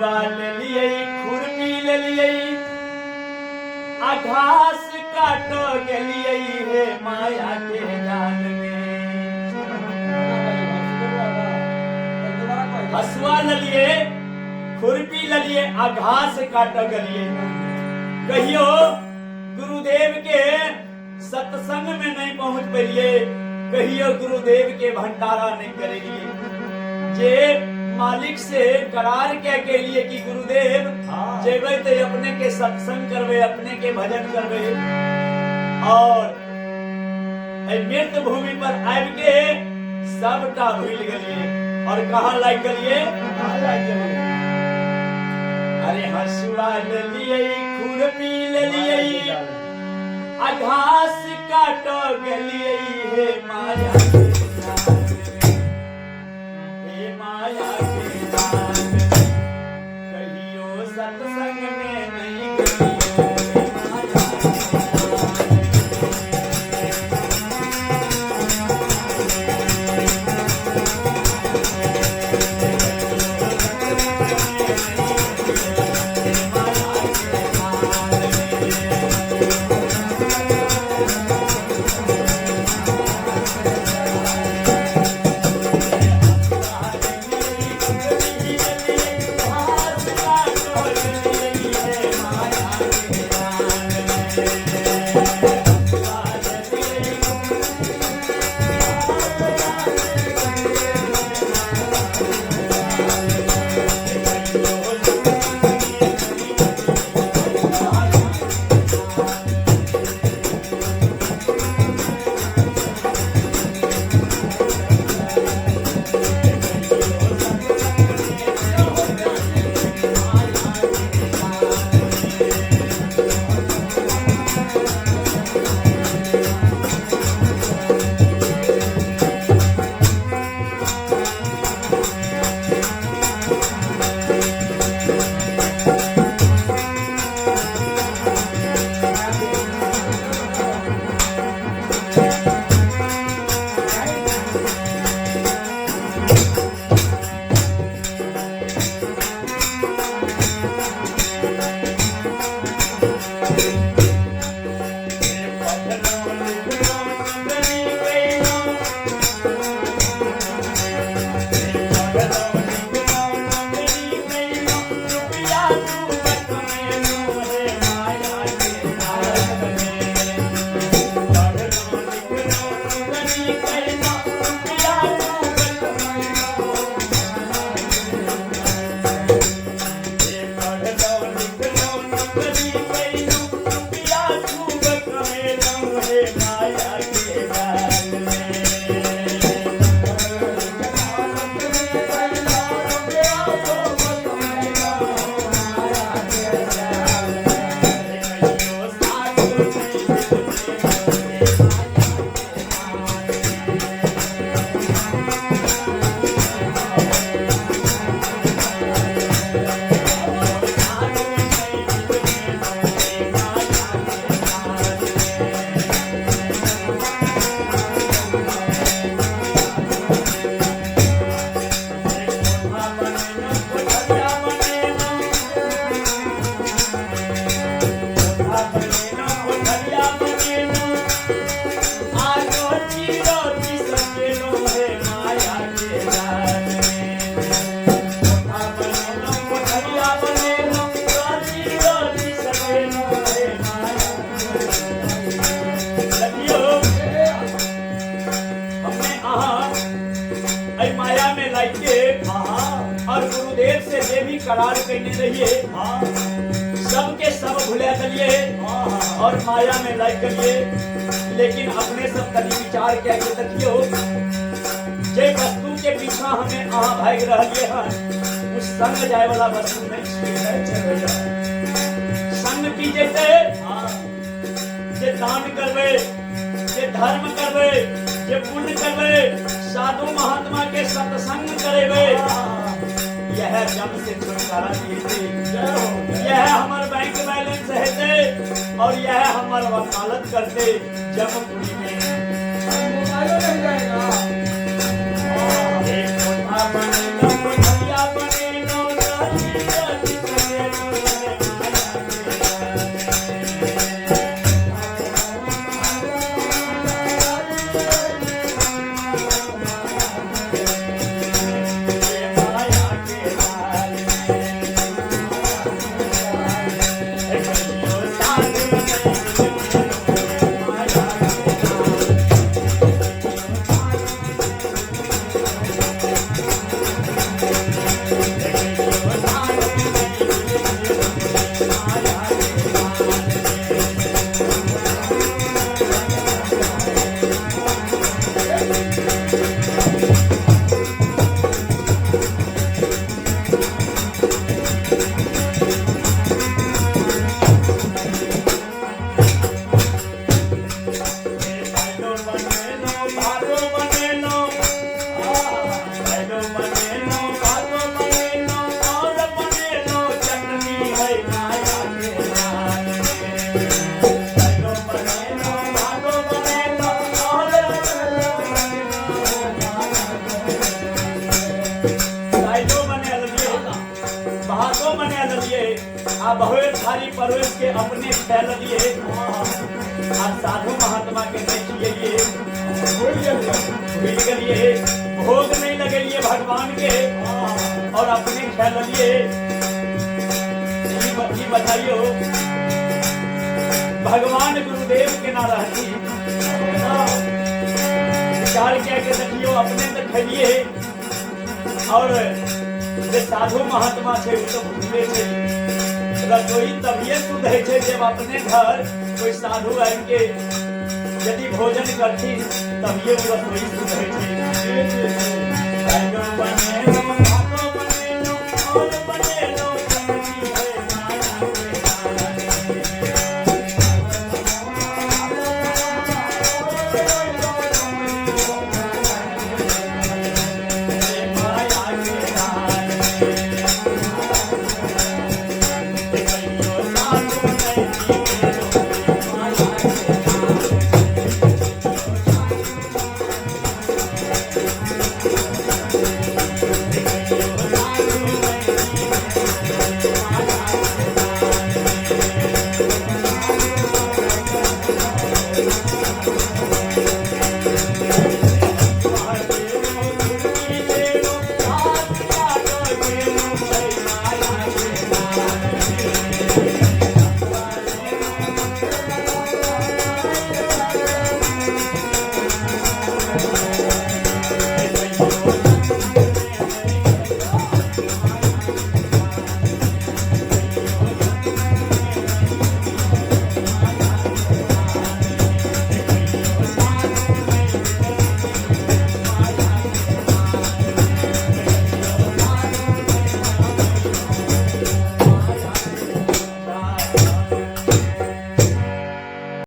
हसुआ ले लिए खुरपी ले लिए आ घास काटो के लिए हे माया के जाल में। हसुआ ले लिए खुरपी ले लिए आ घास काटो के लिए कहियो गुरुदेव के सत्संग में नहीं पहुंच पाइए, कहियो गुरुदेव के भंडारा नहीं करेंगे। जे मालिक से करार के लिए कि गुरुदेव जेबे ते अपने के सत्संग करवे, अपने के भजन करवे और मृत भूमि पर आब के सबटा भूल गलिए और कहाँ लाग गलिए। अरे हसुआ ले लिए खुरपी ले लिए आ घास काटो गलिए हे माया के जाल में, हे माया के जाल में कहियो सत्संग में नहीं गलिए माया और गुरुदेव से जे भी करार करने रहिए सबके सब भूले करिए और माया में लग करिए, लेकिन अपने सब कभी विचार के आगे देखियो जे वस्तु के पीछा हमें भाग रहिए हैं उस संग जाए वाला वस्तु में संग की जैसे जे दान करवे, जे धर्म करवे, जे पुण्य करवे, साधु महात्मा के सत्संग करेवे, यह जम से छुटकारा दिए, यह हमारे बैंक बैलेंस है और यह हमारा वकालत करते जमपुरी में एक आ बहुत सारी परवेश के अपने फैल लिए आ साधु महात्मा के देखिए भूल गलिए भोग नहीं लगलिए भगवान के और अपने खेल लिए। ये बताइयो भगवान गुरुदेव के ना रहती विचार क्या के देखियो अपने तो खेलिए और साधु महात्मा से तो भूले से रसोई तभी शुद्ध है जब अपने घर कोई साधु आन के यदि भोजन करती तभी वो रसोई शुद्ध है।